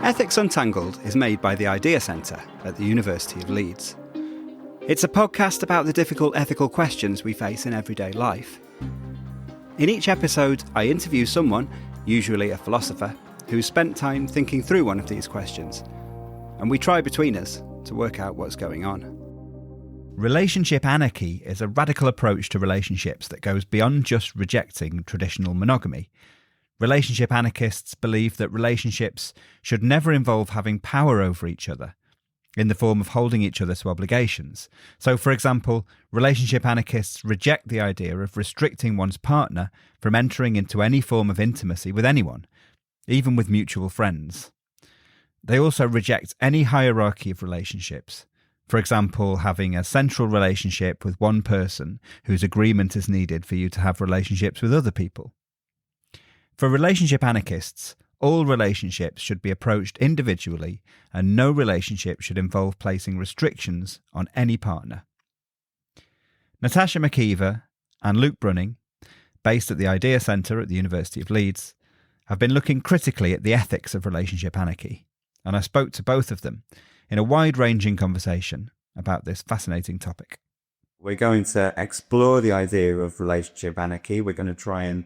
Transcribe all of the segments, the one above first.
Ethics Untangled is made by the Idea Centre at the University of Leeds. It's a podcast about the difficult ethical questions we face in everyday life. In each episode, I interview someone, usually a philosopher, who's spent time thinking through one of these questions. And we try between us to work out what's going on. Relationship anarchy is a radical approach to relationships that goes beyond just rejecting traditional monogamy. Relationship anarchists believe that relationships should never involve having power over each other, in the form of holding each other to obligations. So, for example, relationship anarchists reject the idea of restricting one's partner from entering into any form of intimacy with anyone, even with mutual friends. They also reject any hierarchy of relationships. For example, having a central relationship with one person whose agreement is needed for you to have relationships with other people. For relationship anarchists, all relationships should be approached individually, and no relationship should involve placing restrictions on any partner. Natasha McKeever and Luke Brunning, based at the Idea Centre at the University of Leeds, have been looking critically at the ethics of relationship anarchy, and I spoke to both of them in a wide-ranging conversation about this fascinating topic. We're going to explore the idea of relationship anarchy. We're going to try and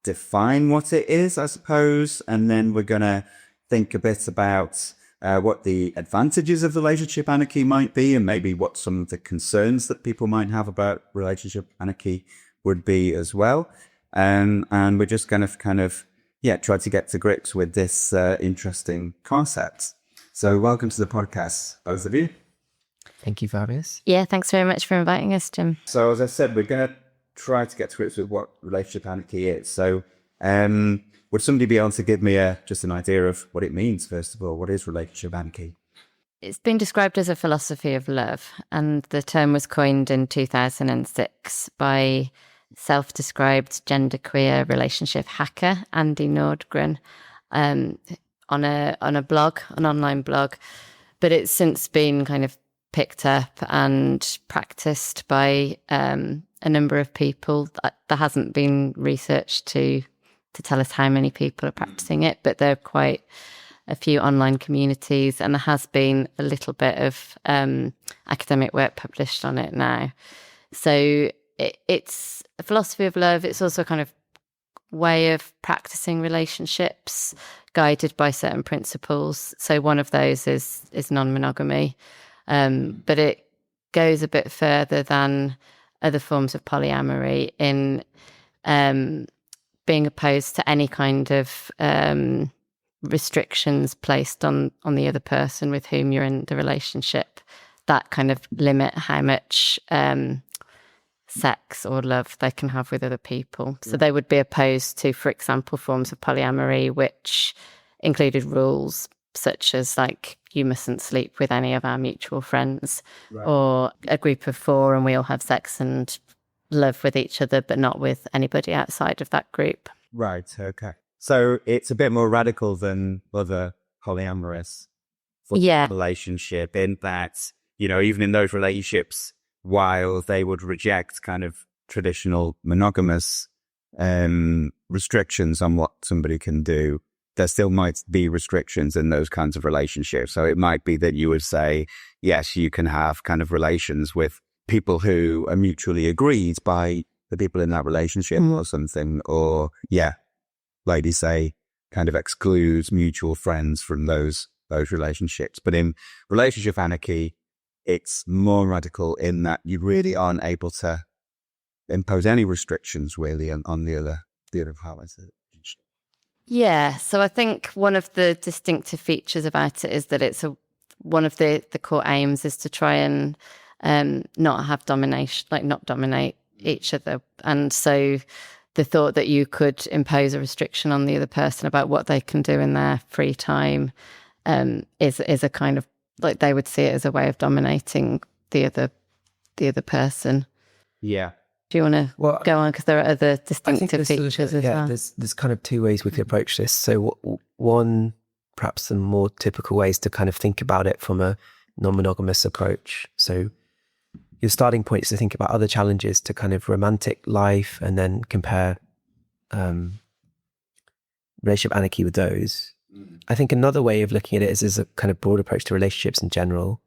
define what it is, I suppose, and then we're going to think a bit about what the advantages of relationship anarchy might be, and maybe what some of the concerns that people might have about relationship anarchy would be as well. And we're just going to try to get to grips with this interesting concept. So welcome to the podcast, both of you. Thank you for having us. Yeah, thanks very much for inviting us, Jim. So as I said, we're going to try to get to grips with what relationship anarchy is. So would somebody be able to give me just an idea of what it means, first of all? What is relationship anarchy? It's been described as a philosophy of love, and the term was coined in 2006 by self-described genderqueer relationship hacker Andy Nordgren on a blog, an online blog. But it's since been kind of picked up and practiced by a number of people. There hasn't been research to tell us how many people are practicing it, but there are quite a few online communities, and there has been a little bit of academic work published on it now. So it's a philosophy of love. It's also a kind of way of practicing relationships guided by certain principles. So one of those is non-monogamy, but it goes a bit further than other forms of polyamory in being opposed to any kind of restrictions placed on the other person with whom you're in the relationship that kind of limit how much sex or love they can have with other people. So they would be opposed to, for example, forms of polyamory which included rules such as like you mustn't sleep with any of our mutual friends, right, or a group of four and we all have sex and love with each other but not with anybody outside of that group. Right, okay. So it's a bit more radical than other polyamorous relationship in that, even in those relationships, while they would reject kind of traditional monogamous restrictions on what somebody can do, there still might be restrictions in those kinds of relationships. So it might be that you would say, yes, you can have kind of relations with people who are mutually agreed by the people in that relationship or something. Or, ladies say, kind of excludes mutual friends from those relationships. But in relationship anarchy, it's more radical in that you really aren't able to impose any restrictions really on the other partners. Yeah, so I think one of the distinctive features about it is that it's one of the core aims is to try and not have domination, like not dominate each other. And so the thought that you could impose a restriction on the other person about what they can do in their free time is a kind of, like, they would see it as a way of dominating the other person. Yeah. Do you want to go on? Because there are other distinctive features as well. There's kind of two ways we could approach this. So one, perhaps the more typical ways to kind of think about it from a non-monogamous approach. So your starting point is to think about other challenges to kind of romantic life and then compare relationship anarchy with those. I think another way of looking at it is a kind of broad approach to relationships in general,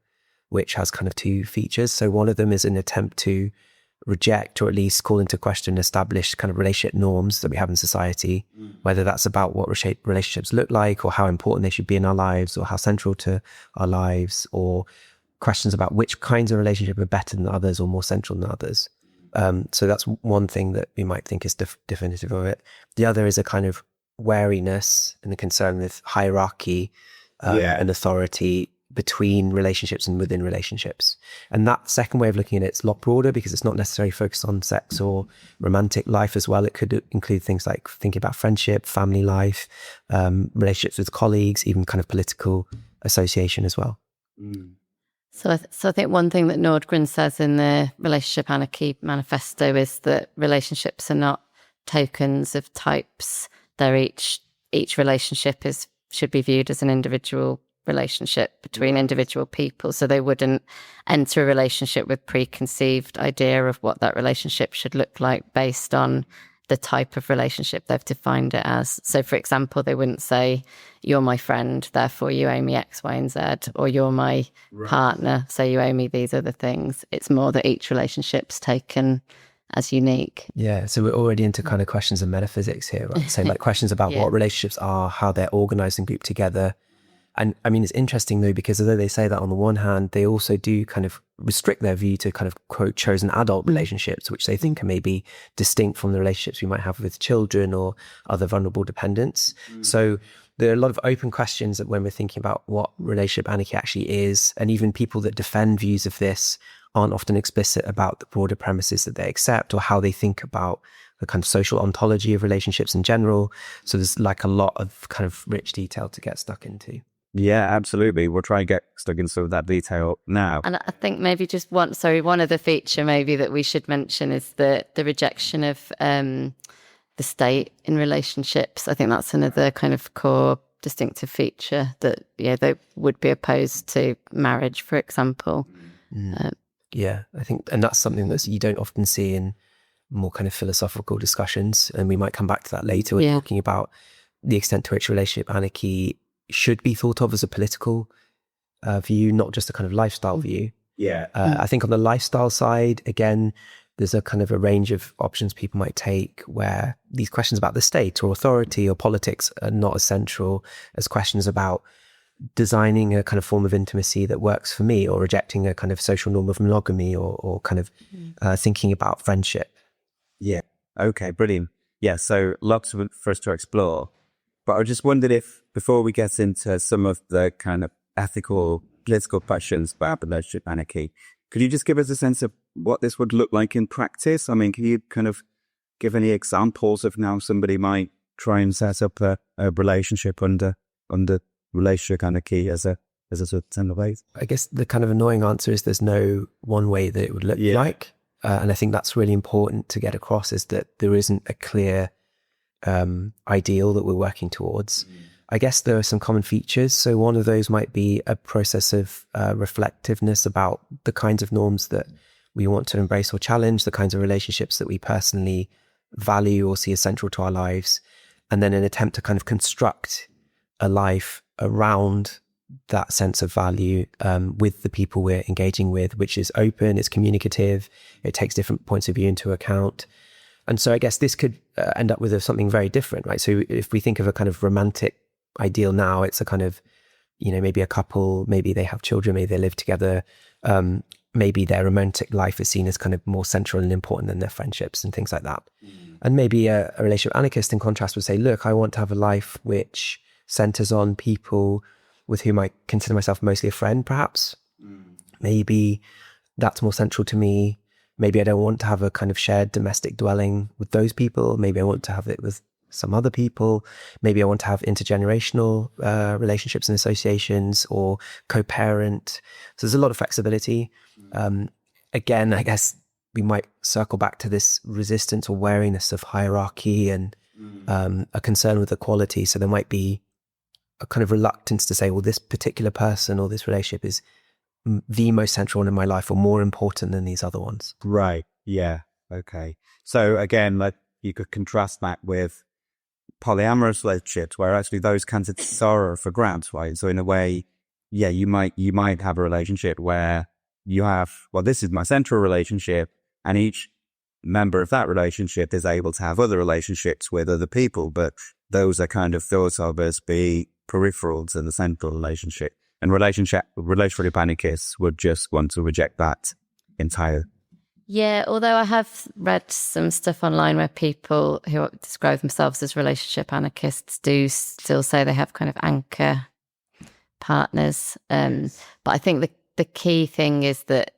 which has kind of two features. So one of them is an attempt to reject or at least call into question established kind of relationship norms that we have in society, whether that's about what relationships look like or how important they should be in our lives or how central to our lives, or questions about which kinds of relationship are better than others or more central than others. So that's one thing that we might think is definitive of it. The other is a kind of wariness and a concern with hierarchy and authority between relationships and within relationships. And that second way of looking at it is a lot broader because it's not necessarily focused on sex or romantic life as well. It could include things like thinking about friendship, family life, relationships with colleagues, even kind of political association as well. So I think one thing that Nordgren says in the Relationship Anarchy Manifesto is that relationships are not tokens of types. They're each relationship should be viewed as an individual relationship between individual people. So they wouldn't enter a relationship with preconceived idea of what that relationship should look like based on the type of relationship they've defined it as. So for example, they wouldn't say, you're my friend, therefore you owe me X, Y, and Z, or you're my partner, so you owe me these other things. It's more that each relationship's taken as unique. Yeah, so we're already into kind of questions of metaphysics here, right? So like questions about what relationships are, how they're organized and grouped together. And I mean, it's interesting though, because although they say that on the one hand, they also do kind of restrict their view to kind of quote chosen adult relationships, which they think are maybe distinct from the relationships we might have with children or other vulnerable dependents. So there are a lot of open questions that when we're thinking about what relationship anarchy actually is, and even people that defend views of this aren't often explicit about the broader premises that they accept or how they think about the kind of social ontology of relationships in general. So there's like a lot of kind of rich detail to get stuck into. Yeah, absolutely. We'll try and get stuck in some of that detail now. And I think maybe just one other feature maybe that we should mention is the rejection of the state in relationships. I think that's another kind of core distinctive feature that, they would be opposed to marriage, for example. Yeah, I think, and that's something that you don't often see in more kind of philosophical discussions. And we might come back to that later when talking about the extent to which relationship anarchy should be thought of as a political view, not just a kind of lifestyle view. I think on the lifestyle side, again, there's a kind of a range of options people might take where these questions about the state or authority or politics are not as central as questions about designing a kind of form of intimacy that works for me, or rejecting a kind of social norm of monogamy, or kind of thinking about friendship. Yeah. Okay, brilliant. Yeah, so lots for us to explore. But I just wondered if, before we get into some of the kind of ethical, political questions about relationship anarchy, could you just give us a sense of what this would look like in practice? I mean, can you kind of give any examples of how somebody might try and set up a relationship under relationship anarchy as a sort of template? I guess the kind of annoying answer is there's no one way that it would look like. And I think that's really important to get across, is that there isn't a clear ideal that we're working towards. I guess there are some common features. So one of those might be a process of reflectiveness about the kinds of norms that we want to embrace or challenge, the kinds of relationships that we personally value or see as central to our lives, and then an attempt to kind of construct a life around that sense of value with the people we're engaging with, which is open, it's communicative, it takes different points of view into account. And so I guess this could end up with something very different, right? So if we think of a kind of romantic ideal now, it's a kind of, maybe a couple, maybe they have children, maybe they live together, maybe their romantic life is seen as kind of more central and important than their friendships and things like that. And maybe a relationship anarchist, in contrast, would say, look, I want to have a life which centers on people with whom I consider myself mostly a friend, perhaps. Maybe that's more central to me. Maybe I don't want to have a kind of shared domestic dwelling with those people. Maybe I want to have it with some other people. Maybe I want to have intergenerational relationships and associations, or co-parent. So there's a lot of flexibility. Again, I guess we might circle back to this resistance or wariness of hierarchy and a concern with equality. So there might be a kind of reluctance to say, well, this particular person or this relationship is the most central one in my life, or more important than these other ones. Right. Yeah. Okay. So again, you could contrast that with polyamorous relationships where actually those candidates are for grabs, right? So in a way, yeah, you might have a relationship where you have, well, this is my central relationship, and each member of that relationship is able to have other relationships with other people, but those are kind of thought of as being peripheral to the central relationship. And relationship anarchists would just want to reject that entirely. Yeah, although I have read some stuff online where people who describe themselves as relationship anarchists do still say they have kind of anchor partners. But I think the key thing is that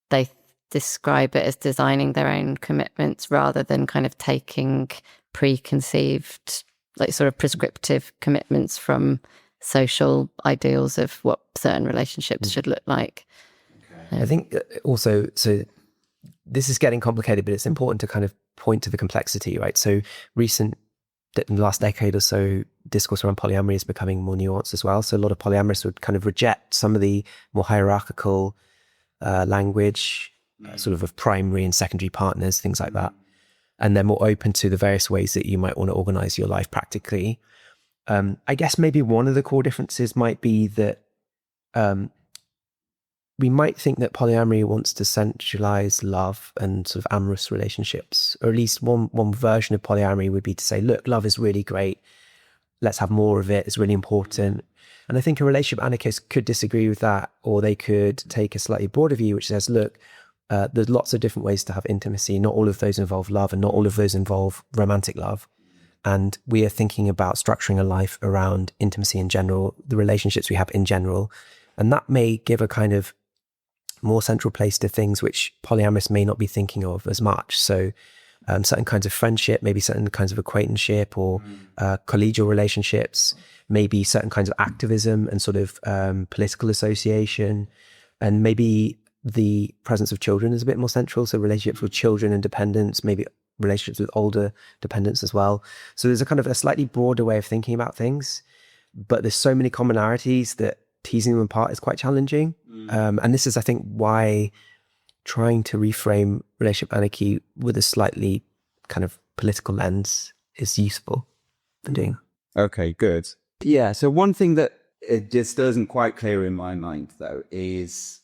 they describe it as designing their own commitments rather than kind of taking preconceived, like sort of prescriptive commitments from social ideals of what certain relationships should look like. I think also, so this is getting complicated, but it's important to kind of point to the complexity, right? So in the last decade or so, discourse around polyamory is becoming more nuanced as well. So a lot of polyamorists would kind of reject some of the more hierarchical language, sort of primary and secondary partners, things like that. And they're more open to the various ways that you might want to organize your life practically. I guess maybe one of the core differences might be that we might think that polyamory wants to centralize love and sort of amorous relationships, or at least one version of polyamory would be to say, look, love is really great. Let's have more of it. It's really important. And I think a relationship anarchist could disagree with that, or they could take a slightly broader view, which says, look, there's lots of different ways to have intimacy. Not all of those involve love, and not all of those involve romantic love. And we are thinking about structuring a life around intimacy in general, the relationships we have in general. And that may give a kind of more central place to things which polyamorists may not be thinking of as much. So certain kinds of friendship, maybe certain kinds of acquaintanceship or collegial relationships, maybe certain kinds of activism and sort of political association, and maybe the presence of children is a bit more central. So relationships with children and dependents, maybe relationships with older dependents as well. So there's a kind of a slightly broader way of thinking about things, but there's so many commonalities that teasing them apart is quite challenging. And this is, I think, why trying to reframe relationship anarchy with a slightly kind of political lens is useful for doing. Okay, good. Yeah, so one thing that it just doesn't quite clear in my mind, though, is,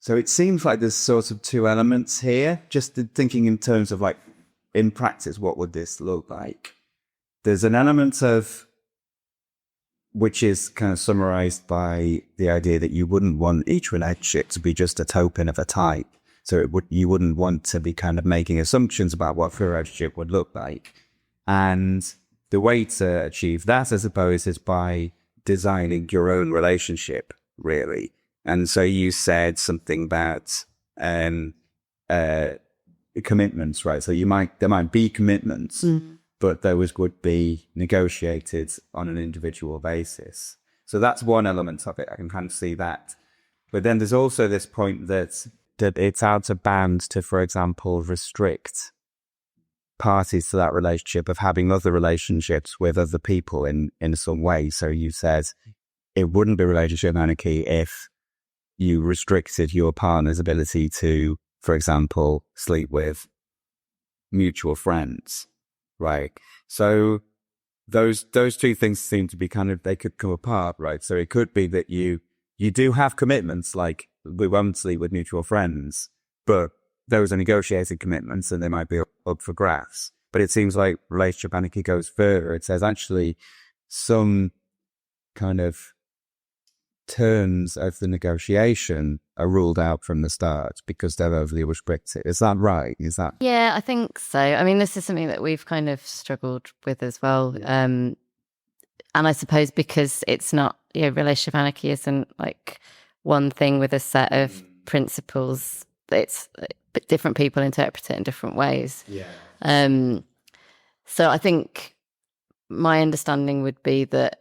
so it seems like there's sort of two elements here, just thinking in terms of like, in practice, what would this look like? There's an element of, which is kind of summarized by the idea that you wouldn't want each relationship to be just a token of a type. So you wouldn't want to be kind of making assumptions about what a relationship would look like. And the way to achieve that, I suppose, is by designing your own relationship, really. And so you said something about commitments, right? So there might be commitments, but those would be negotiated on an individual basis. So that's one element of it. I can kind of see that. But then there's also this point that it's out of bounds to, for example, restrict parties to that relationship of having other relationships with other people in some way. So you said it wouldn't be relationship anarchy if you restricted your partner's ability to, for example, sleep with mutual friends. Right. So those two things seem to be kind of, they could come apart, right? So it could be that you do have commitments, like we won't sleep with mutual friends, but those are negotiated commitments and they might be up for grabs. But it seems like relationship anarchy goes further. It says actually some kind of terms of the negotiation are ruled out from the start because they're overly restrictive. Is that right? Yeah, I think so. I mean, this is something that we've kind of struggled with as well. And I suppose because it's not, relationship anarchy isn't like one thing with a set of principles. It's different people interpret it in different ways. Yeah. So I think my understanding would be that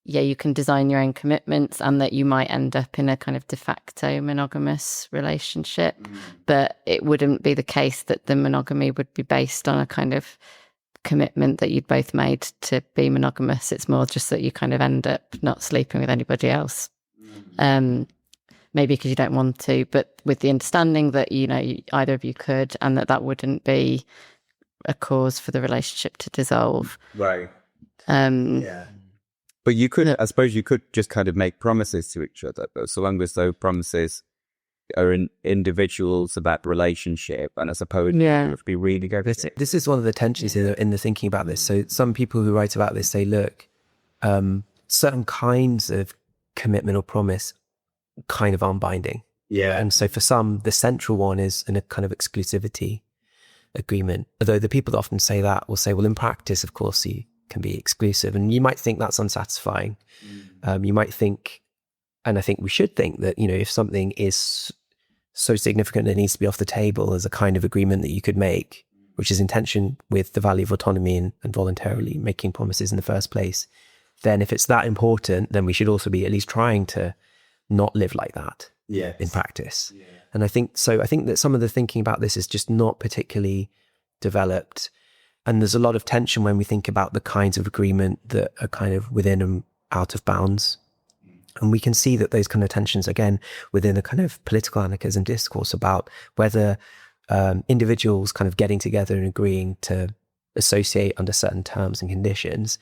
you can design your own commitments and that you might end up in a kind of de facto monogamous relationship, but it wouldn't be the case that the monogamy would be based on a kind of commitment that you'd both made to be monogamous. It's more just that you kind of end up not sleeping with anybody else. Maybe because you don't want to, but with the understanding that, either of you could, and that wouldn't be a cause for the relationship to dissolve. Right. Yeah. But you could, I suppose you could just kind of make promises to each other, though, so long as those promises are in individuals about relationship, and I suppose you have to be really good at it. This is one of the tensions in the thinking about this. So some people who write about this say, look, certain kinds of commitment or promise kind of aren't binding. Yeah. And so for some, the central one is in a kind of exclusivity agreement. Although the people that often say that will say, well, in practice, of course, you can be exclusive. And you might think that's unsatisfying. You might think, and I think we should think that, if something is so significant that it needs to be off the table as a kind of agreement that you could make, which is in tension with the value of autonomy and voluntarily making promises in the first place, then if it's that important, then we should also be at least trying to not live like that in practice. Yeah. And I think that some of the thinking about this is just not particularly developed. And there's a lot of tension when we think about the kinds of agreement that are kind of within and out of bounds. And we can see that those kind of tensions, again, within a kind of political anarchism discourse about whether individuals kind of getting together and agreeing to associate under certain terms and conditions,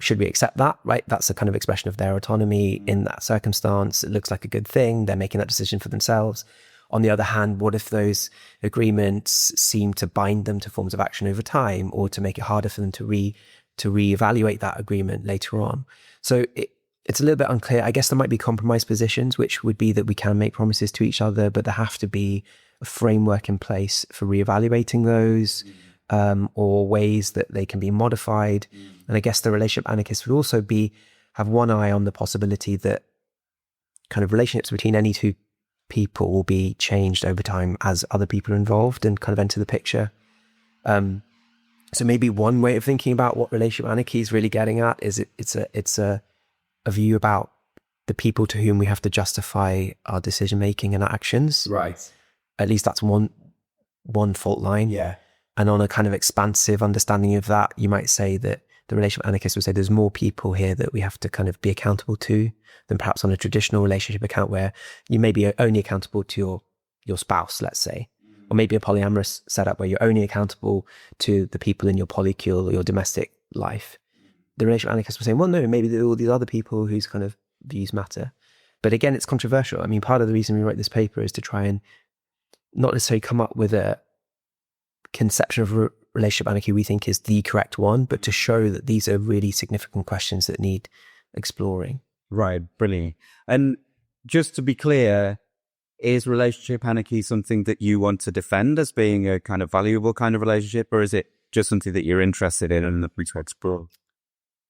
should we accept that, right? That's a kind of expression of their autonomy in that circumstance. It looks like a good thing. They're making that decision for themselves. On the other hand, what if those agreements seem to bind them to forms of action over time, or to make it harder for them to reevaluate that agreement later on? So it's a little bit unclear. I guess there might be compromise positions, which would be that we can make promises to each other, but there have to be a framework in place for reevaluating those, or ways that they can be modified. And I guess the relationship anarchists would also have one eye on the possibility that kind of relationships between any two people will be changed over time as other people are involved and kind of enter the picture. So maybe one way of thinking about what relationship anarchy is really getting at is it's a view about the people to whom we have to justify our decision making and our actions. Right. At least that's one fault line. Yeah. And on a kind of expansive understanding of that, you might say that the relationship anarchist would say there's more people here that we have to kind of be accountable to than perhaps on a traditional relationship account where you may be only accountable to your spouse, let's say, or maybe a polyamorous setup where you're only accountable to the people in your polycule or your domestic life. The relationship anarchist was saying, well, no, maybe there are all these other people whose kind of views matter. But again, it's controversial. I mean, part of the reason we wrote this paper is to try and not necessarily come up with a conception of relationship anarchy we think is the correct one, but to show that these are really significant questions that need exploring. Right, brilliant. And just to be clear, is relationship anarchy something that you want to defend as being a kind of valuable kind of relationship, or is it just something that you're interested in and that we to explore?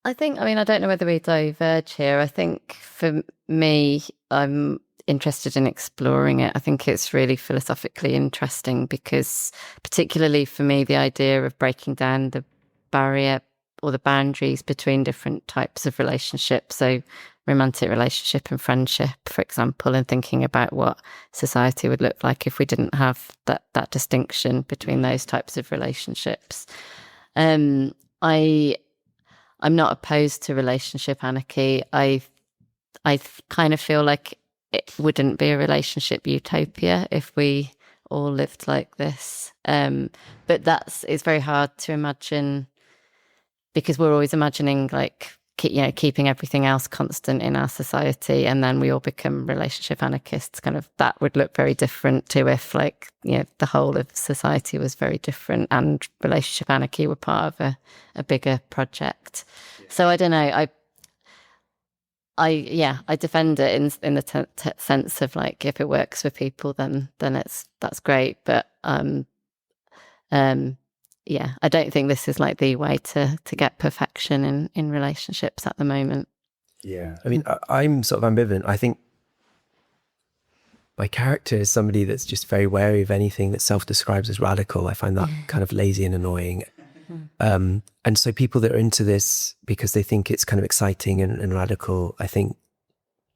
I don't know whether we diverge here. I think for me, I'm interested in exploring it. I think it's really philosophically interesting because, particularly for me, the idea of breaking down the barrier or the boundaries between different types of relationships, so romantic relationship and friendship, for example, and thinking about what society would look like if we didn't have that distinction between those types of relationships. I'm not opposed to relationship anarchy. I kind of feel like it wouldn't be a relationship utopia if we all lived like this. But it's very hard to imagine because we're always imagining keeping everything else constant in our society, and then we all become relationship anarchists. Kind of that would look very different to if the whole of society was very different and relationship anarchy were part of a bigger project. Yeah. So I don't know. I defend it in the sense of if it works for people, then that's great. But I don't think this is the way to get perfection in relationships at the moment. Yeah, I mean, I'm sort of ambivalent. I think my character is somebody that's just very wary of anything that self-describes as radical. I find that kind of lazy and annoying. And so people that are into this because they think it's kind of exciting and radical, I think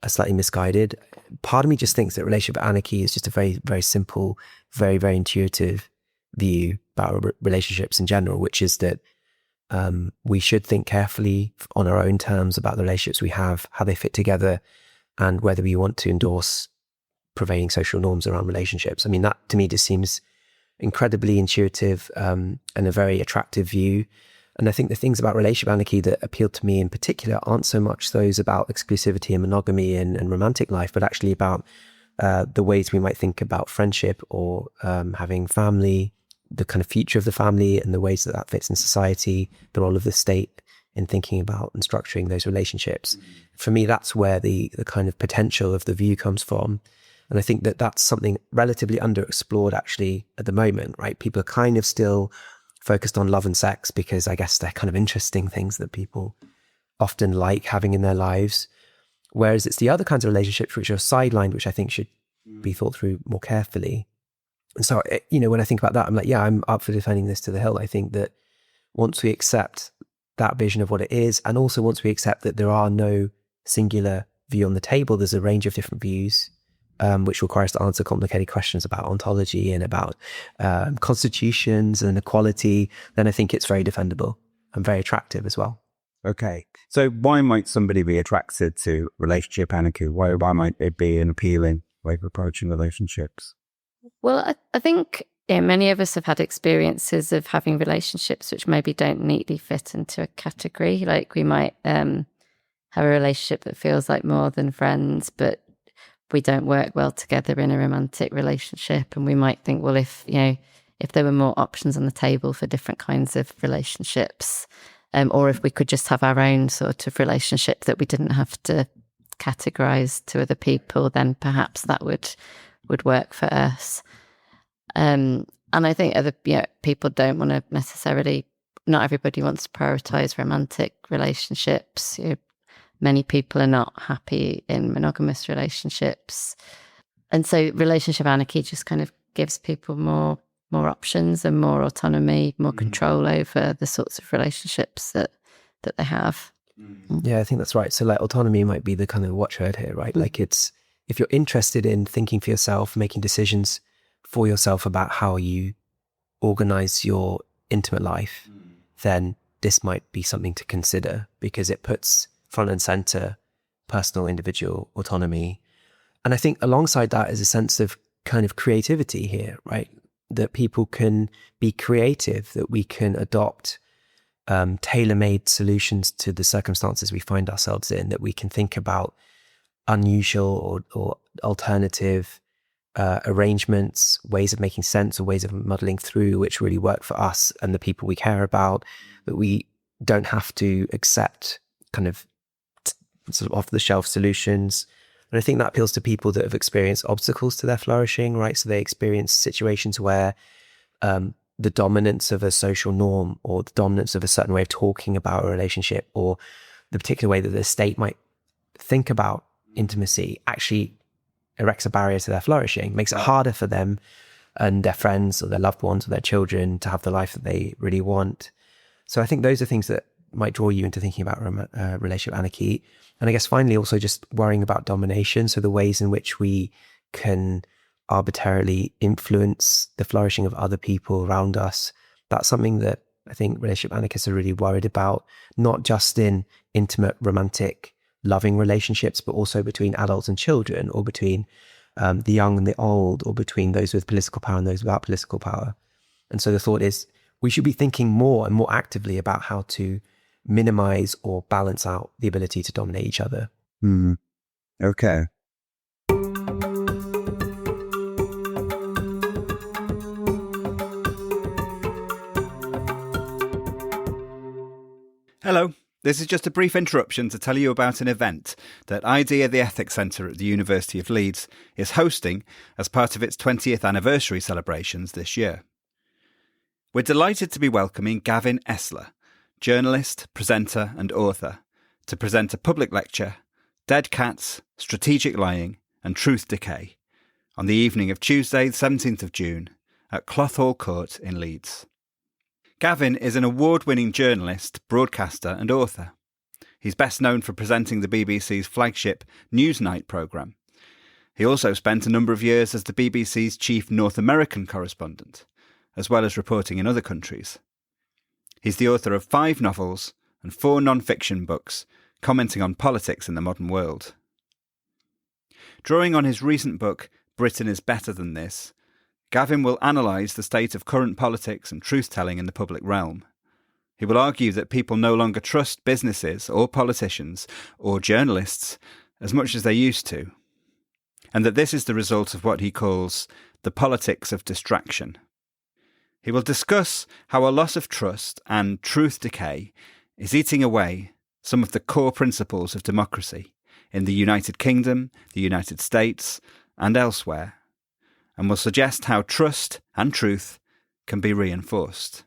are slightly misguided. Part of me just thinks that relationship anarchy is just a very, very simple, very, very intuitive view about relationships in general, which is that we should think carefully on our own terms about the relationships we have, how they fit together, and whether we want to endorse prevailing social norms around relationships. I mean, that to me just seems incredibly intuitive and a very attractive view. And I think the things about relationship anarchy that appealed to me in particular aren't so much those about exclusivity and monogamy and romantic life, but actually about the ways we might think about friendship or having family, the kind of future of the family and the ways that that fits in society, the role of the state in thinking about and structuring those relationships. For me, that's where the kind of potential of the view comes from. And I think that that's something relatively underexplored actually at the moment, right? People are kind of still focused on love and sex because I guess they're kind of interesting things that people often like having in their lives. Whereas it's the other kinds of relationships which are sidelined, which I think should be thought through more carefully. And so, when I think about that, I'm like, yeah, I'm up for defending this to the hill. I think that once we accept that vision of what it is, and also once we accept that there are no singular view on the table, there's a range of different views, which require us to answer complicated questions about ontology and about constitutions and equality, then I think it's very defendable and very attractive as well. Okay. So why might somebody be attracted to relationship anarchy? Why might it be an appealing way of approaching relationships? Well, I think many of us have had experiences of having relationships which maybe don't neatly fit into a category. Like we might have a relationship that feels like more than friends, but we don't work well together in a romantic relationship. And we might think, well, if there were more options on the table for different kinds of relationships, or if we could just have our own sort of relationship that we didn't have to categorize to other people, then perhaps that would work for us. And I think other people don't want to necessarily, not everybody wants to prioritize romantic relationships. Many people are not happy in monogamous relationships. And so relationship anarchy just kind of gives people more options and more autonomy, more control over the sorts of relationships that they have. Yeah, I think that's right. So like autonomy might be the kind of watchword here, right? Like it's, if you're interested in thinking for yourself, making decisions for yourself about how you organize your intimate life, then this might be something to consider because it puts front and center personal individual autonomy. And I think alongside that is a sense of kind of creativity here, right? That people can be creative, that we can adopt tailor-made solutions to the circumstances we find ourselves in, that we can think about unusual or alternative arrangements, ways of making sense or ways of muddling through which really work for us and the people we care about, that we don't have to accept kind of sort of off-the-shelf solutions. And I think that appeals to people that have experienced obstacles to their flourishing, right? So they experience situations where the dominance of a social norm or the dominance of a certain way of talking about a relationship or the particular way that the state might think about intimacy actually erects a barrier to their flourishing, makes it harder for them and their friends or their loved ones or their children to have the life that they really want. So I think those are things that might draw you into thinking about relationship anarchy. And I guess finally also just worrying about domination. So the ways in which we can arbitrarily influence the flourishing of other people around us. That's something that I think relationship anarchists are really worried about, not just in intimate, romantic, loving relationships, but also between adults and children, or between the young and the old, or between those with political power and those without political power. And so the thought is we should be thinking more and more actively about how to minimize or balance out the ability to dominate each other. Okay. Hello. This is just a brief interruption to tell you about an event that IDEA the Ethics Centre at the University of Leeds is hosting as part of its 20th anniversary celebrations this year. We're delighted to be welcoming Gavin Esler, journalist, presenter and author, to present a public lecture, Dead Cats, Strategic Lying and Truth Decay, on the evening of Tuesday, 17th of June, at Clothall Court in Leeds. Gavin is an award-winning journalist, broadcaster and author. He's best known for presenting the BBC's flagship Newsnight programme. He also spent a number of years as the BBC's chief North American correspondent, as well as reporting in other countries. He's the author of 5 novels and 4 non-fiction books commenting on politics in the modern world. Drawing on his recent book, Britain is Better Than This, Gavin will analyse the state of current politics and truth-telling in the public realm. He will argue that people no longer trust businesses or politicians or journalists as much as they used to, and that this is the result of what he calls the politics of distraction. He will discuss how a loss of trust and truth decay is eating away some of the core principles of democracy in the United Kingdom, the United States, and elsewhere, and will suggest how trust and truth can be reinforced.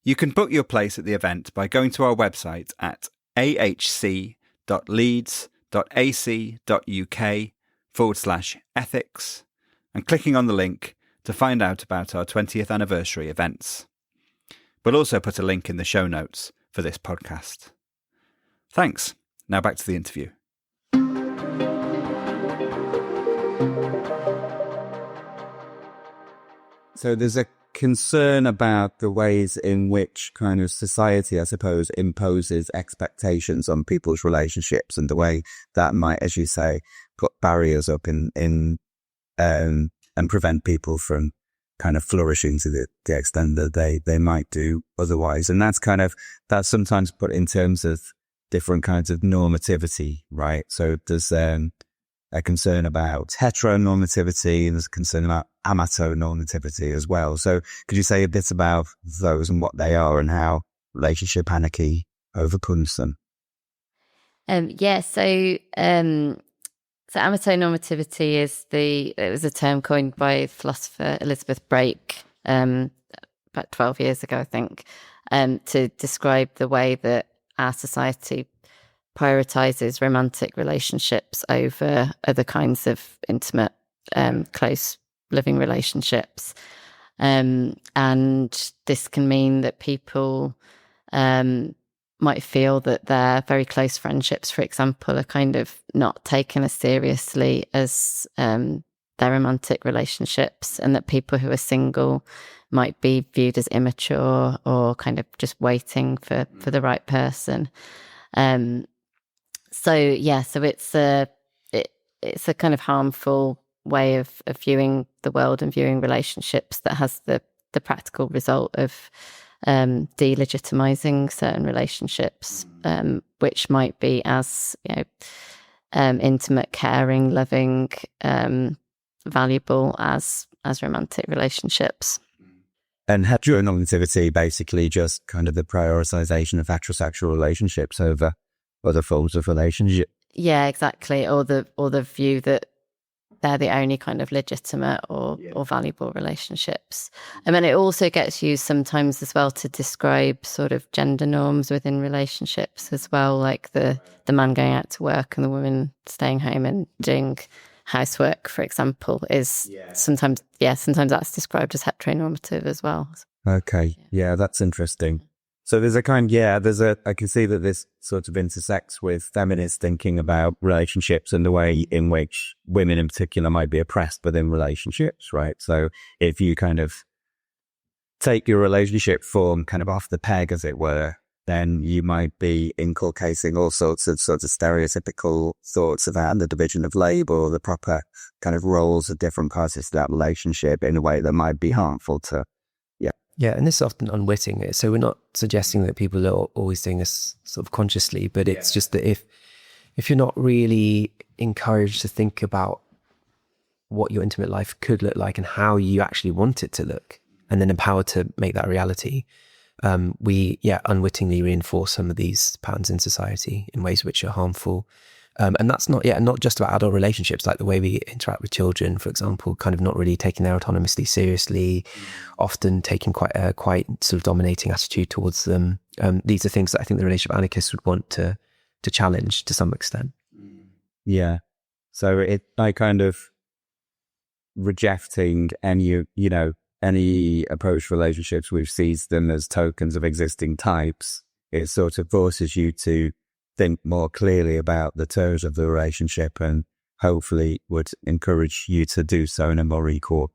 You can book your place at the event by going to our website at ahc.leeds.ac.uk/ethics and clicking on the link to find out about our 20th anniversary events. We'll also put a link in the show notes for this podcast. Thanks. Now back to the interview. So there's a concern about the ways in which kind of society, I suppose, imposes expectations on people's relationships, and the way that might, as you say, put barriers up in and prevent people from kind of flourishing to the extent that they might do otherwise. And that's sometimes put in terms of different kinds of normativity, right? So there's a concern about heteronormativity, and there's a concern about amatonormativity as well. So could you say a bit about those and what they are and how relationship anarchy overcomes them? So amatonormativity it was a term coined by philosopher Elizabeth Brake about 12 years ago, I think, to describe the way that our society prioritizes romantic relationships over other kinds of intimate, close living relationships. And this can mean that people might feel that their very close friendships, for example, are kind of not taken as seriously as their romantic relationships, and that people who are single might be viewed as immature or kind of just waiting for the right person. So it's a kind of harmful way of viewing the world and viewing relationships that has the practical result of delegitimizing certain relationships, which might be as intimate, caring, loving, valuable as romantic relationships. And heteronormativity, basically just kind of the prioritization of heterosexual relationships over other forms of relationship. Yeah, exactly. Or the view that they're the only kind of legitimate or valuable relationships. And then it also gets used sometimes as well to describe sort of gender norms within relationships as well, like the man going out to work and the woman staying home and doing housework, for example, is sometimes that's described as heteronormative as well. Okay. Yeah, that's interesting. So there's I can see that this sort of intersects with feminist thinking about relationships and the way in which women in particular might be oppressed within relationships, right? So if you kind of take your relationship form kind of off the peg, as it were, then you might be inculcating all sorts of stereotypical thoughts about the division of labor or the proper kind of roles of different parties to that relationship in a way that might be harmful to. Yeah, and this is often unwitting. So we're not suggesting that people are always doing this sort of consciously, but it's just that if you're not really encouraged to think about what your intimate life could look like and how you actually want it to look, and then empowered to make that reality, we unwittingly reinforce some of these patterns in society in ways which are harmful. And that's not just about adult relationships, like the way we interact with children, for example, kind of not really taking their autonomy seriously, often taking quite sort of dominating attitude towards them. These are things that I think the relationship anarchists would want to challenge to some extent. Yeah. So it by kind of rejecting any approach to relationships which sees them as tokens of existing types, it sort of forces you to think more clearly about the terms of the relationship, and hopefully would encourage you to do so in a more equal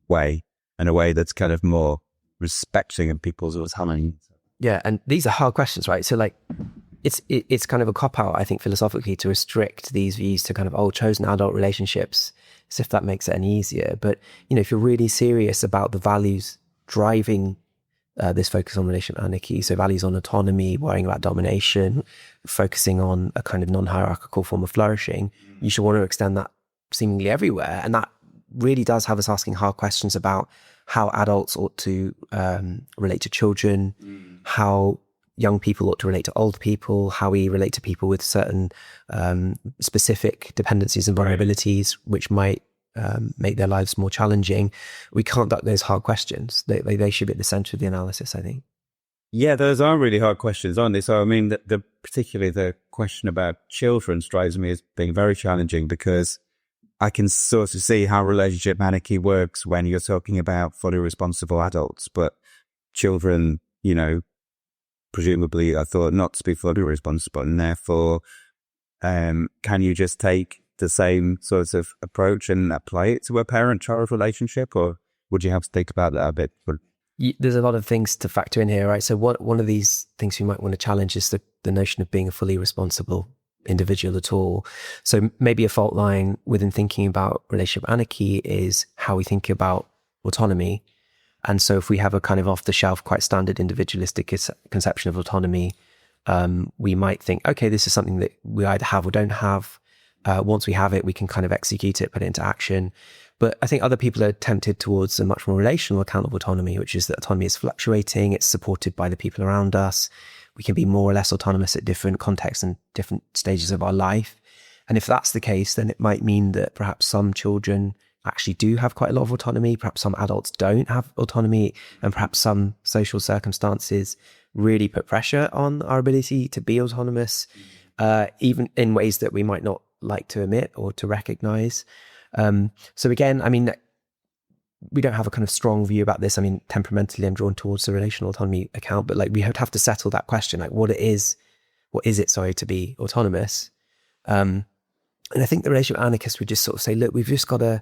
way, in a way that's kind of more respecting of people's autonomy. Yeah, and these are hard questions, right? So like, it's kind of a cop-out, I think, philosophically, to restrict these views to kind of chosen adult relationships as if that makes it any easier. But, if you're really serious about the values driving this focus on relational anarchy, so values on autonomy, worrying about domination, focusing on a kind of non-hierarchical form of flourishing, you should want to extend that seemingly everywhere. And that really does have us asking hard questions about how adults ought to relate to children, how young people ought to relate to old people, how we relate to people with certain specific dependencies and vulnerabilities, which might make their lives more challenging. We can't duck those hard questions. They should be at the center of the analysis, I think. Yeah, those are really hard questions, aren't they? So, I mean, particularly the question about children strikes me as being very challenging, because I can sort of see how relationship anarchy works when you're talking about fully responsible adults, but children, presumably are thought not to be fully responsible, and therefore, can you just take the same sort of approach and apply it to a parent-child relationship, or would you have to think about that a bit? There's a lot of things to factor in here, right? So one of these things we might want to challenge is the notion of being a fully responsible individual at all. So maybe a fault line within thinking about relationship anarchy is how we think about autonomy. And so if we have a kind of off-the-shelf, quite standard individualistic conception of autonomy, we might think, okay, this is something that we either have or don't have. Once we have it, we can kind of execute it, put it into action. But I think other people are tempted towards a much more relational account of autonomy, which is that autonomy is fluctuating. It's supported by the people around us. We can be more or less autonomous at different contexts and different stages of our life. And if that's the case, then it might mean that perhaps some children actually do have quite a lot of autonomy. Perhaps some adults don't have autonomy, and perhaps some social circumstances really put pressure on our ability to be autonomous, even in ways that we might not like to admit or to recognize. So again, I mean, we don't have a kind of strong view about this. I mean, temperamentally, I'm drawn towards the relational autonomy account, but like we have to settle that question, like what is it, to be autonomous? And I think the relational anarchists would just sort of say, look, we've just got to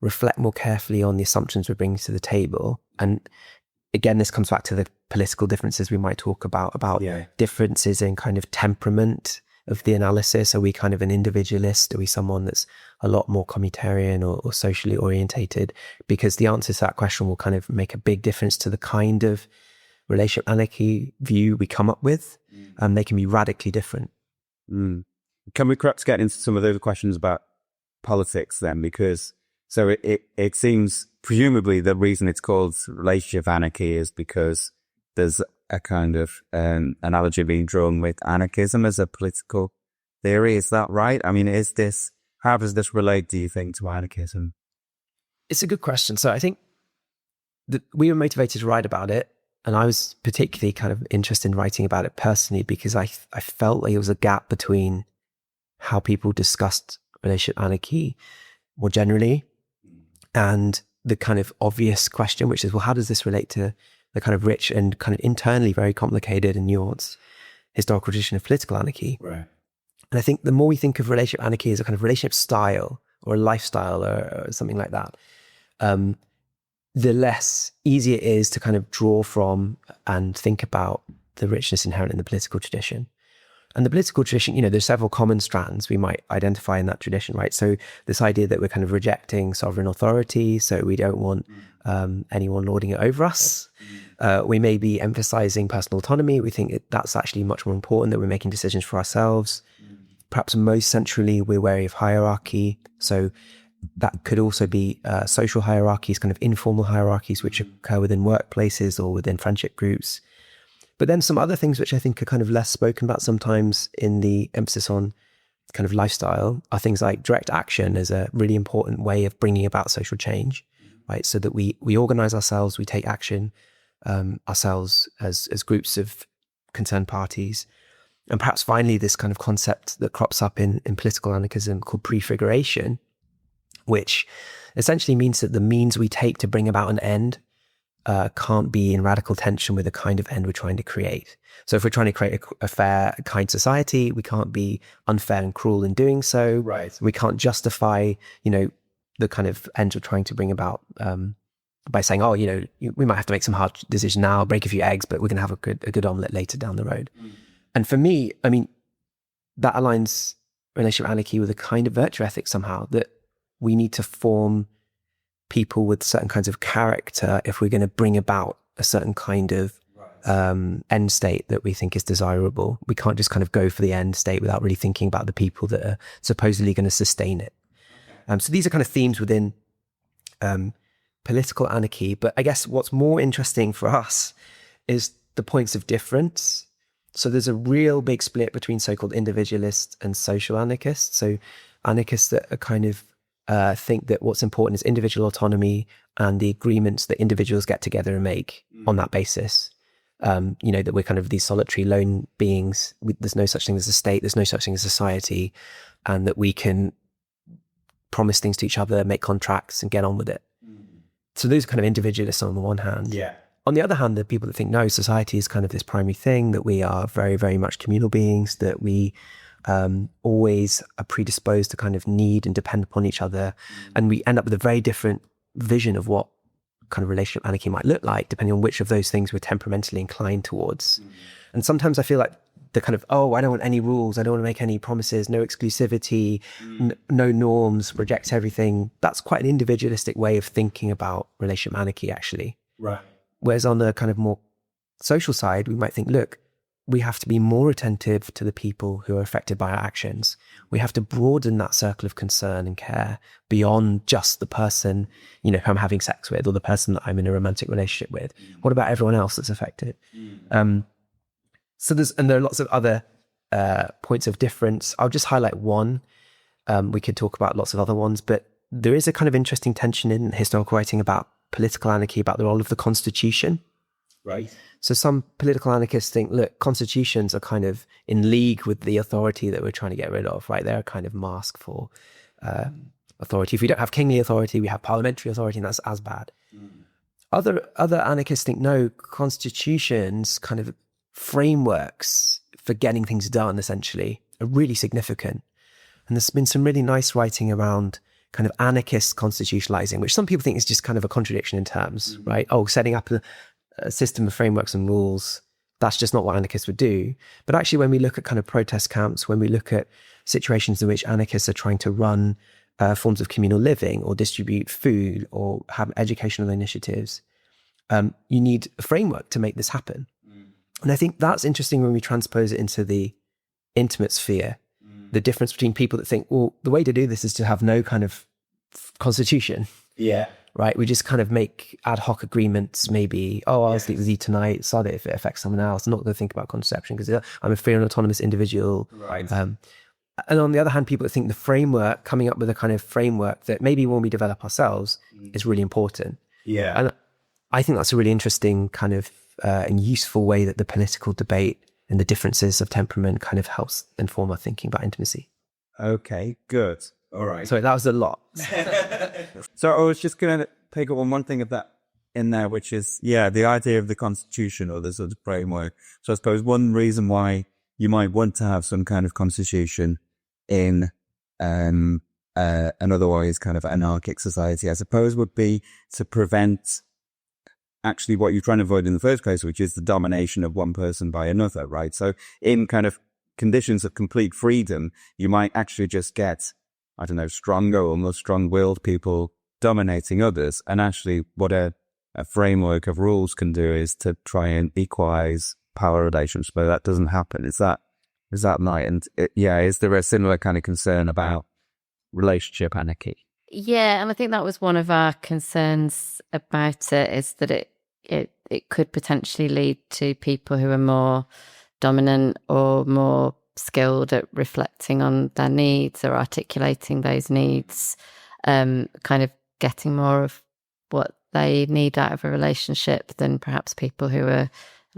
reflect more carefully on the assumptions we're bringing to the table. And again, this comes back to the political differences we might talk about differences in kind of temperament of the analysis. Are we kind of an individualist? Are we someone that's a lot more communitarian or socially orientated? Because the answer to that question will kind of make a big difference to the kind of relationship anarchy view we come up with. They can be radically different. Can we perhaps get into some of those questions about politics then? Because so it seems presumably the reason it's called relationship anarchy is because there's a kind of analogy being drawn with anarchism as a political theory. Is that right? I mean, how does this relate, do you think, to anarchism? It's a good question. So I think that we were motivated to write about it. And I was particularly kind of interested in writing about it personally because I felt like there was a gap between how people discussed relationship anarchy more generally and the kind of obvious question, which is, well, how does this relate to the kind of rich and kind of internally very complicated and nuanced historical tradition of political anarchy? Right. And I think the more we think of relationship anarchy as a kind of relationship style or a lifestyle or something like that, the less easy it is to kind of draw from and think about the richness inherent in the political tradition. And the political tradition, there's several common strands we might identify in that tradition, right? So this idea that we're kind of rejecting sovereign authority, so we don't want anyone lording it over us. We may be emphasizing personal autonomy. We think that's actually much more important, that we're making decisions for ourselves. Perhaps most centrally, we're wary of hierarchy. So that could also be social hierarchies, kind of informal hierarchies, which occur within workplaces or within friendship groups. But then some other things which I think are kind of less spoken about sometimes in the emphasis on kind of lifestyle are things like direct action as a really important way of bringing about social change, right? So that we organize ourselves, we take action ourselves as groups of concerned parties. And perhaps finally, this kind of concept that crops up in political anarchism called prefiguration, which essentially means that the means we take to bring about an end can't be in radical tension with the kind of end we're trying to create. So if we're trying to create a fair, kind society, we can't be unfair and cruel in doing so. Right. We can't justify, the kind of ends we're trying to bring about by saying, we might have to make some hard decision now, break a few eggs, but we're going to have a good omelette later down the road. And for me, I mean, that aligns relationship anarchy with a kind of virtue ethic somehow, that we need to form people with certain kinds of character if we're going to bring about a certain kind of end state that we think is desirable. We can't just kind of go for the end state without really thinking about the people that are supposedly going to sustain it. So these are kind of themes within political anarchy. But I guess what's more interesting for us is the points of difference. So there's a real big split between so-called individualists and social anarchists. So anarchists that are kind of think that what's important is individual autonomy and the agreements that individuals get together and make on that basis. That we're kind of these solitary lone beings. There's no such thing as a state. There's no such thing as society, and that we can promise things to each other, make contracts, and get on with it. So those are kind of individualists on the one hand. Yeah. On the other hand, the people that think, no, society is kind of this primary thing, that we are very, very much communal beings, that we always are predisposed to kind of need and depend upon each other. And we end up with a very different vision of what kind of relationship anarchy might look like, depending on which of those things we're temperamentally inclined towards. And sometimes I feel like the kind of, I don't want any rules, I don't want to make any promises, no exclusivity, no norms, reject everything. That's quite an individualistic way of thinking about relationship anarchy, actually. Right. Whereas on the kind of more social side, we might think, look, we have to be more attentive to the people who are affected by our actions. We have to broaden that circle of concern and care beyond just the person, who I'm having sex with, or the person that I'm in a romantic relationship with. What about everyone else that's affected? So there are lots of other points of difference. I'll just highlight one. We could talk about lots of other ones, but there is a kind of interesting tension in historical writing about political anarchy, about the role of the constitution. Right. So some political anarchists think, look, constitutions are kind of in league with the authority that we're trying to get rid of, right? They're a kind of mask for authority. If we don't have kingly authority, we have parliamentary authority, and that's as bad. Other anarchists think, no, constitutions, kind of frameworks for getting things done, essentially, are really significant. And there's been some really nice writing around kind of anarchist constitutionalizing, which some people think is just kind of a contradiction in terms, right? Setting up a system of frameworks and rules, that's just not what anarchists would do. But actually, when we look at kind of protest camps, when we look at situations in which anarchists are trying to run forms of communal living or distribute food or have educational initiatives, you need a framework to make this happen. And I think that's interesting when we transpose it into the intimate sphere, the difference between people that think, well, the way to do this is to have no kind of constitution. Yeah. Right, we just kind of make ad hoc agreements, maybe, I'll sleep with you tonight, so that if it affects someone else, I'm not going to think about contraception because I'm a free and autonomous individual. Right. And on the other hand, people that think the framework, coming up with a kind of framework that maybe when we develop ourselves is really important. Yeah. And I think that's a really interesting kind of and useful way that the political debate and the differences of temperament kind of helps inform our thinking about intimacy. Okay, good. All right. Sorry, that was a lot. So I was just going to pick up on one thing of that in there, which is, the idea of the constitution or the sort of framework. So I suppose one reason why you might want to have some kind of constitution in an otherwise kind of anarchic society, I suppose, would be to prevent actually what you're trying to avoid in the first place, which is the domination of one person by another, right? So in kind of conditions of complete freedom, you might actually just get, I don't know, stronger or more strong-willed people dominating others. And actually what a framework of rules can do is to try and equalize power relations, but that doesn't happen. Is that right? And is there a similar kind of concern about relationship anarchy? Yeah, and I think that was one of our concerns about it, is that it could potentially lead to people who are more dominant or more skilled at reflecting on their needs or articulating those needs, kind of getting more of what they need out of a relationship than perhaps people who are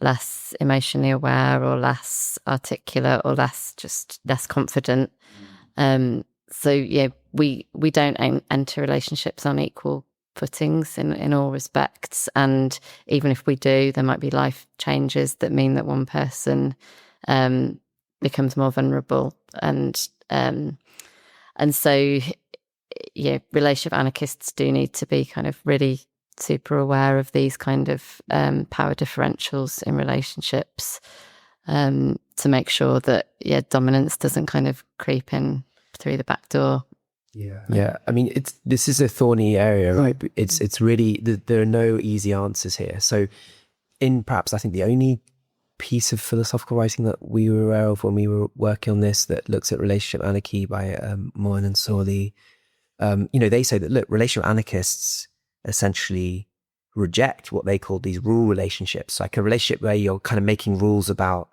less emotionally aware or less articulate or less confident. So we don't enter relationships on equal footings in all respects, and even if we do, there might be life changes that mean that one person becomes more vulnerable, and so relationship anarchists do need to be kind of really super aware of these kind of power differentials in relationships, to make sure that dominance doesn't kind of creep in through the back door. Yeah. I mean, this is a thorny area, right? It's really, there are no easy answers here. So in perhaps, I think the only piece of philosophical writing that we were aware of when we were working on this that looks at relationship anarchy by Moen and Sawley, they say that, look, relational anarchists essentially reject what they call these rule relationships, like a relationship where you're kind of making rules about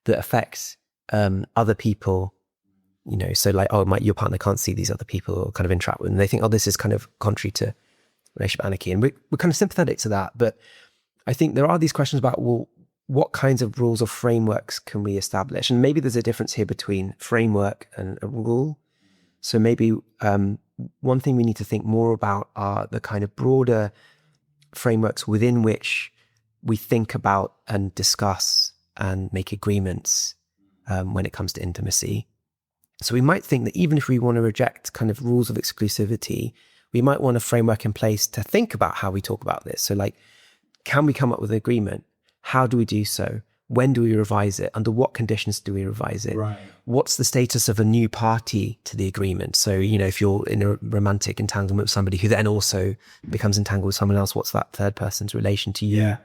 that affect other people, so like, your partner can't see these other people or kind of interact with them. They think, this is kind of contrary to relationship anarchy. And we're kind of sympathetic to that. But I think there are these questions about, well, what kinds of rules or frameworks can we establish? And maybe there's a difference here between framework and a rule. So maybe one thing we need to think more about are the kind of broader frameworks within which we think about and discuss and make agreements when it comes to intimacy. So we might think that even if we want to reject kind of rules of exclusivity, we might want a framework in place to think about how we talk about this. So like, can we come up with an agreement? How do we do so? When do we revise it? Under what conditions do we revise it? Right. What's the status of a new party to the agreement? So, if you're in a romantic entanglement with somebody who then also becomes entangled with someone else, what's that third person's relation to you? Yeah.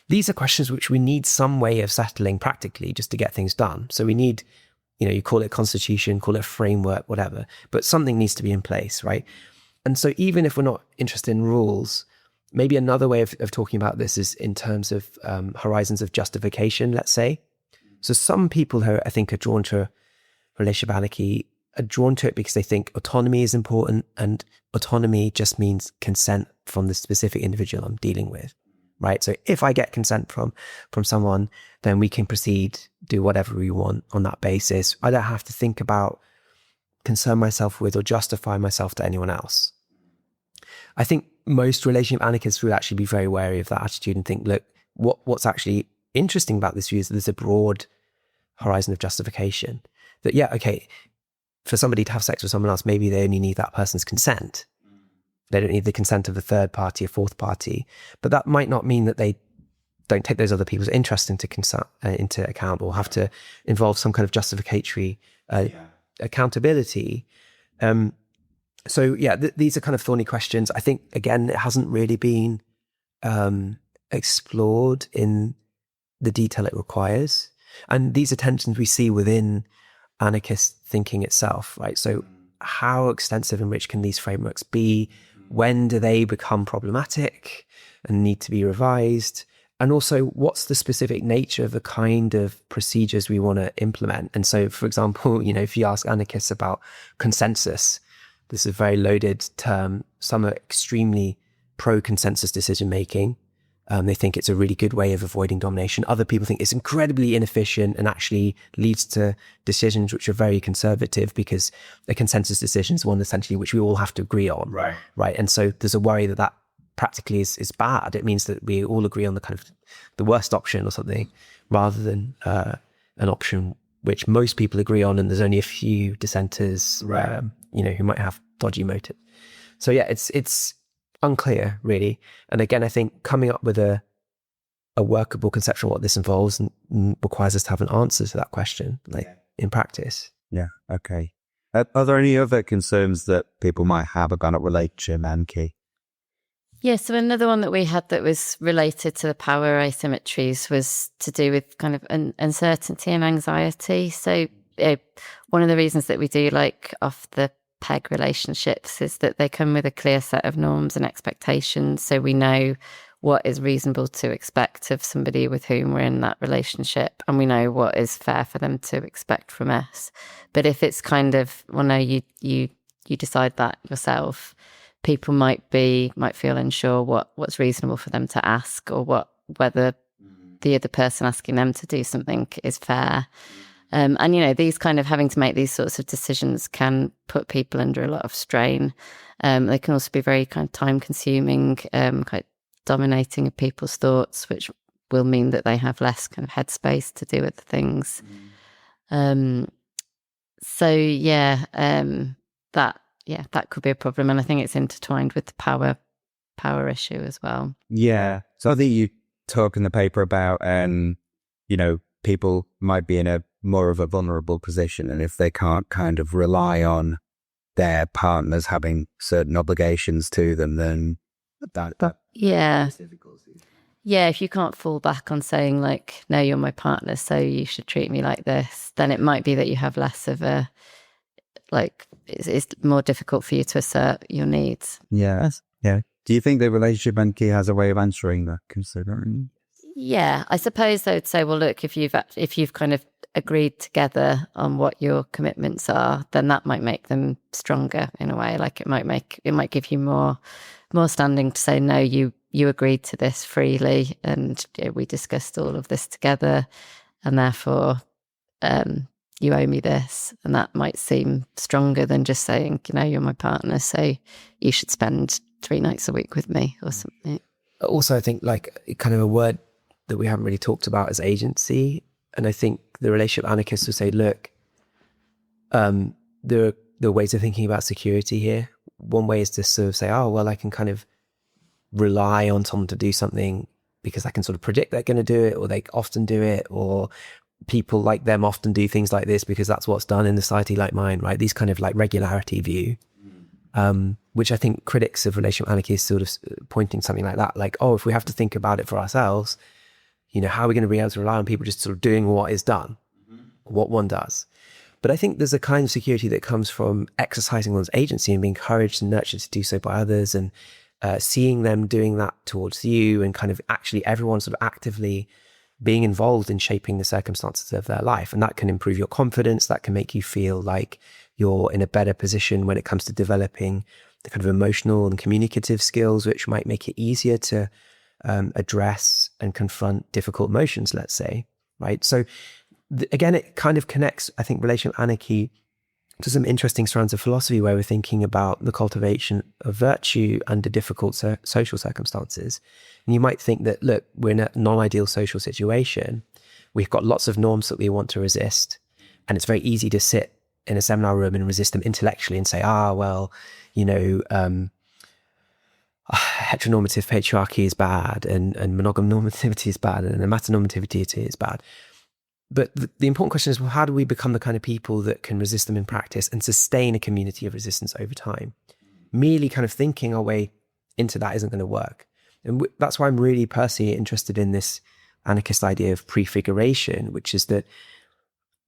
These are questions which we need some way of settling practically just to get things done. So we need, you call it a constitution, call it a framework, whatever, but something needs to be in place, right? And so even if we're not interested in rules, maybe another way of talking about this is in terms of horizons of justification, let's say. So some people who I think are drawn to relationship anarchy are drawn to it because they think autonomy is important, and autonomy just means consent from the specific individual I'm dealing with, right? So if I get consent from someone, then we can proceed, do whatever we want on that basis. I don't have to think about, concern myself with, or justify myself to anyone else. I think most relationship anarchists would actually be very wary of that attitude and think, look, what's actually interesting about this view is that there's a broad horizon of justification. That, yeah, okay, for somebody to have sex with someone else, maybe they only need that person's consent. They don't need the consent of a third party, a fourth party. But that might not mean that they don't take those other people's interest into account, or have to involve some kind of justificatory accountability. So yeah, these are kind of thorny questions. I think, again, it hasn't really been explored in the detail it requires. And these are tensions we see within anarchist thinking itself, right? So how extensive and rich can these frameworks be? When do they become problematic and need to be revised? And also, what's the specific nature of the kind of procedures we want to implement? And so, for example, if you ask anarchists about consensus, this is a very loaded term. Some are extremely pro-consensus decision-making. They think it's a really good way of avoiding domination. Other people think it's incredibly inefficient and actually leads to decisions which are very conservative, because a consensus decision is one essentially which we all have to agree on. Right. And so there's a worry that practically is bad. It means that we all agree on the kind of the worst option or something, rather than an option which most people agree on, and there's only a few dissenters, who might have dodgy motives. So yeah, it's unclear really. And again, I think coming up with a workable conception of what this involves requires us to have an answer to that question, in practice. Yeah. Okay. Are there any other concerns that people might have about relationship anarchy? Yeah, so another one that we had that was related to the power asymmetries was to do with kind of uncertainty and anxiety. So one of the reasons that we do like off the peg relationships is that they come with a clear set of norms and expectations. So we know what is reasonable to expect of somebody with whom we're in that relationship, and we know what is fair for them to expect from us. But if it's kind of, well, no, you decide that yourself, people might feel unsure what's reasonable for them to ask, or whether the other person asking them to do something is fair. And these kind of having to make these sorts of decisions can put people under a lot of strain. They can also be very kind of time consuming, quite dominating of people's thoughts, which will mean that they have less kind of headspace to do other things. That could be a problem, and I think it's intertwined with the power issue as well. Yeah. So I think you talk in the paper about, people might be in a more of a vulnerable position, and if they can't kind of rely on their partners having certain obligations to them, then that Yeah. is difficult. Yeah, if you can't fall back on saying like, no, you're my partner, so you should treat me like this, then it might be that you have less of a, like, it's more difficult for you to assert your needs. Yes. Yeah. Do you think the relationship anarchy has a way of answering that, considering? Yeah, I suppose they would say, well, look, if you've kind of agreed together on what your commitments are, then that might make them stronger in a way. Like it might give you more standing to say, no, you agreed to this freely, and we discussed all of this together, and therefore you owe me this. And that might seem stronger than just saying, you're my partner, so you should spend 3 nights a week with me or something. Also, I think like kind of a word that we haven't really talked about is agency. And I think the relationship anarchists would say, look, there are ways of thinking about security here. One way is to sort of say, oh, well, I can kind of rely on someone to do something because I can sort of predict they're going to do it, or they often do it, or people like them often do things like this because that's what's done in a society like mine, right? These kind of like regularity view, which I think critics of relationship anarchy is sort of pointing something like that. Like, oh, if we have to think about it for ourselves, how are we going to be able to rely on people just sort of doing what is done, what one does? But I think there's a kind of security that comes from exercising one's agency and being encouraged and nurtured to do so by others, and seeing them doing that towards you, and kind of actually everyone sort of actively being involved in shaping the circumstances of their life. And that can improve your confidence. That can make you feel like you're in a better position when it comes to developing the kind of emotional and communicative skills, which might make it easier to address and confront difficult emotions, let's say, right? So again, it kind of connects, I think, relational anarchy to some interesting strands of philosophy where we're thinking about the cultivation of virtue under difficult social circumstances. And you might think that, look, we're in a non-ideal social situation. We've got lots of norms that we want to resist. And it's very easy to sit in a seminar room and resist them intellectually and say, heteronormative patriarchy is bad, and monogam normativity is bad, and amatonormativity is bad. But the important question is, well, how do we become the kind of people that can resist them in practice and sustain a community of resistance over time? Merely kind of thinking our way into that isn't going to work. And that's why I'm really personally interested in this anarchist idea of prefiguration, which is that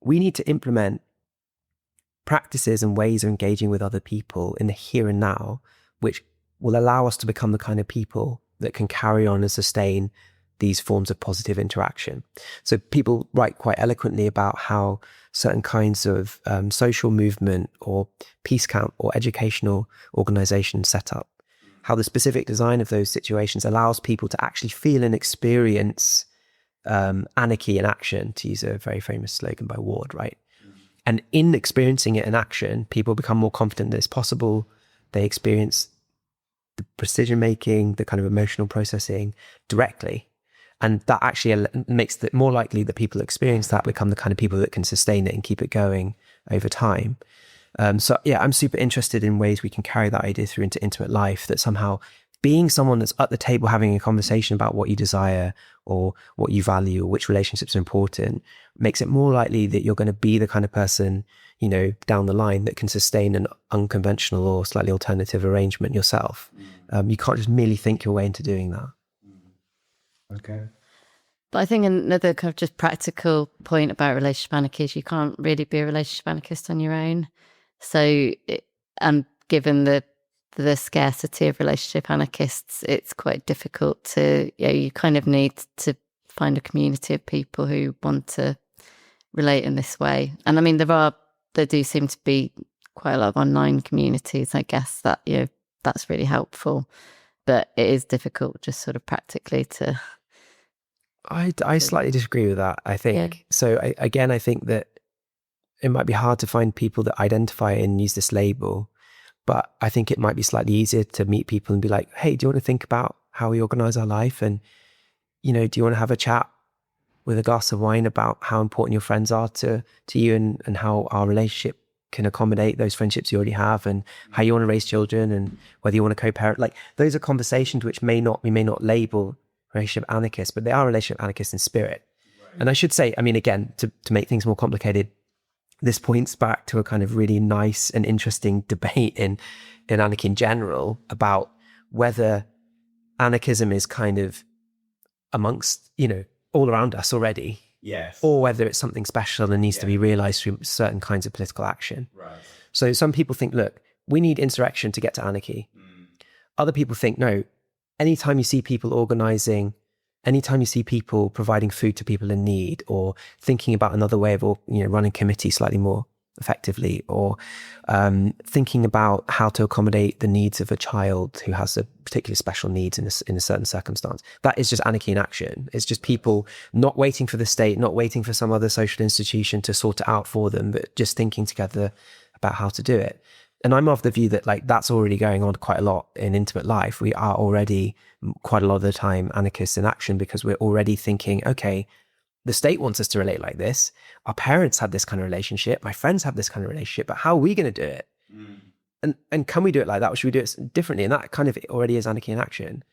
we need to implement practices and ways of engaging with other people in the here and now, which will allow us to become the kind of people that can carry on and sustain these forms of positive interaction. So people write quite eloquently about how certain kinds of social movement or peace camp or educational organization set up, how the specific design of those situations allows people to actually feel and experience anarchy in action, to use a very famous slogan by Ward, right? And in experiencing it in action, people become more confident that it's possible. They experience the precision making, the kind of emotional processing directly. And that actually makes it more likely that people experience that become the kind of people that can sustain it and keep it going over time. So yeah, I'm super interested in ways we can carry that idea through into intimate life, that somehow being someone that's at the table having a conversation about what you desire or what you value or which relationships are important makes it more likely that you're going to be the kind of person, down the line that can sustain an unconventional or slightly alternative arrangement yourself. You can't just merely think your way into doing that. Okay. But I think another kind of just practical point about relationship anarchy is you can't really be a relationship anarchist on your own. So, and given the scarcity of relationship anarchists, it's quite difficult to, you kind of need to find a community of people who want to relate in this way. And I mean, there do seem to be quite a lot of online communities, I guess, that, that's really helpful. But it is difficult just sort of practically to... I slightly disagree with that, I think. Yeah. So I think that it might be hard to find people that identify and use this label, but I think it might be slightly easier to meet people and be like, hey, do you want to think about how we organize our life? And, do you want to have a chat with a glass of wine about how important your friends are to you, and how our relationship can accommodate those friendships you already have, and how you want to raise children, and whether you want to co-parent? Like, those are conversations which we may not label relationship anarchists, but they are relationship anarchists in spirit. Right. And I should say, I mean, again, to make things more complicated, this points back to a kind of really nice and interesting debate in anarchy in general about whether anarchism is kind of amongst, all around us already. Yes. Or whether it's something special and needs to be realized through certain kinds of political action. Right. So some people think, look, we need insurrection to get to anarchy. Other people think, no, anytime you see people organizing, anytime you see people providing food to people in need, or thinking about another way of running committees slightly more effectively, or thinking about how to accommodate the needs of a child who has a particularly special needs in a certain circumstance. That is just anarchy in action. It's just people not waiting for the state, not waiting for some other social institution to sort it out for them, but just thinking together about how to do it. And I'm of the view that that's already going on quite a lot in intimate life. We are already quite a lot of the time anarchists in action because we're already thinking, okay, the state wants us to relate like this. Our parents have this kind of relationship. My friends have this kind of relationship, but how are we going to do it? And can we do it like that? Or should we do it differently? And that kind of already is anarchy in action.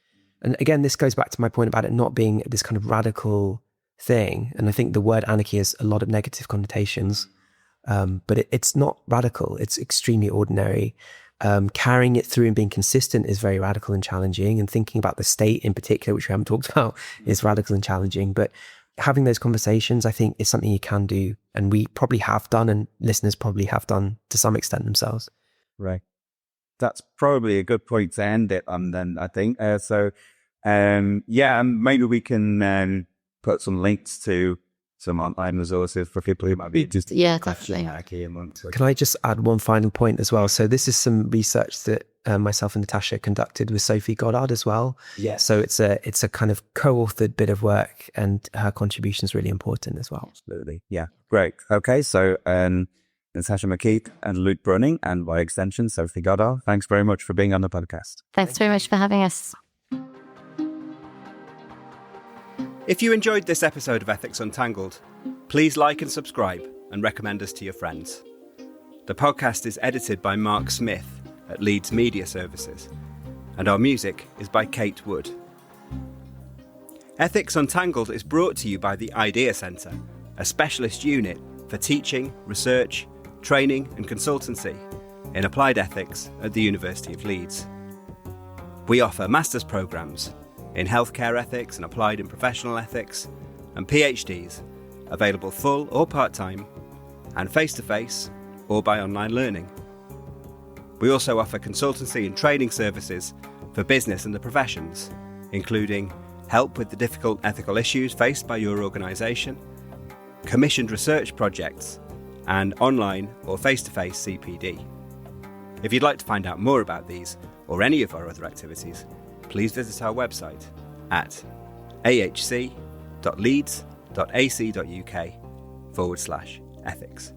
And again, this goes back to my point about it not being this kind of radical thing. And I think the word anarchy has a lot of negative connotations, but it's not radical. It's extremely ordinary. Carrying it through and being consistent is very radical and challenging. And thinking about the state in particular, which we haven't talked about, is radical and challenging. But having those conversations, I think, is something you can do. And we probably have done, and listeners probably have done to some extent themselves. Right. That's probably a good point to end it on then, I think. And maybe we can put some links to some online resources for people who might be interested. Yeah, definitely. Can I just add one final point as well? So this is some research that myself and Natasha conducted with Sophie Goddard as well. Yes. So it's a kind of co-authored bit of work, and her contribution is really important as well. Absolutely. Yeah. Great. Okay. So Natasha McKeever and Luke Brunning, and by extension, Sophie Goddard, thanks very much for being on the podcast. Thanks very much for having us. If you enjoyed this episode of Ethics Untangled, please like and subscribe and recommend us to your friends. The podcast is edited by Mark Smith at Leeds Media Services, and our music is by Kate Wood. Ethics Untangled is brought to you by the Idea Centre, a specialist unit for teaching, research, training and consultancy in applied ethics at the University of Leeds. We offer master's programmes in healthcare ethics and applied and professional ethics, and PhDs available full or part-time and face-to-face or by online learning. We also offer consultancy and training services for business and the professions, including help with the difficult ethical issues faced by your organisation, commissioned research projects, and online or face-to-face CPD. If you'd like to find out more about these or any of our other activities, please visit our website at ahc.leeds.ac.uk/ethics.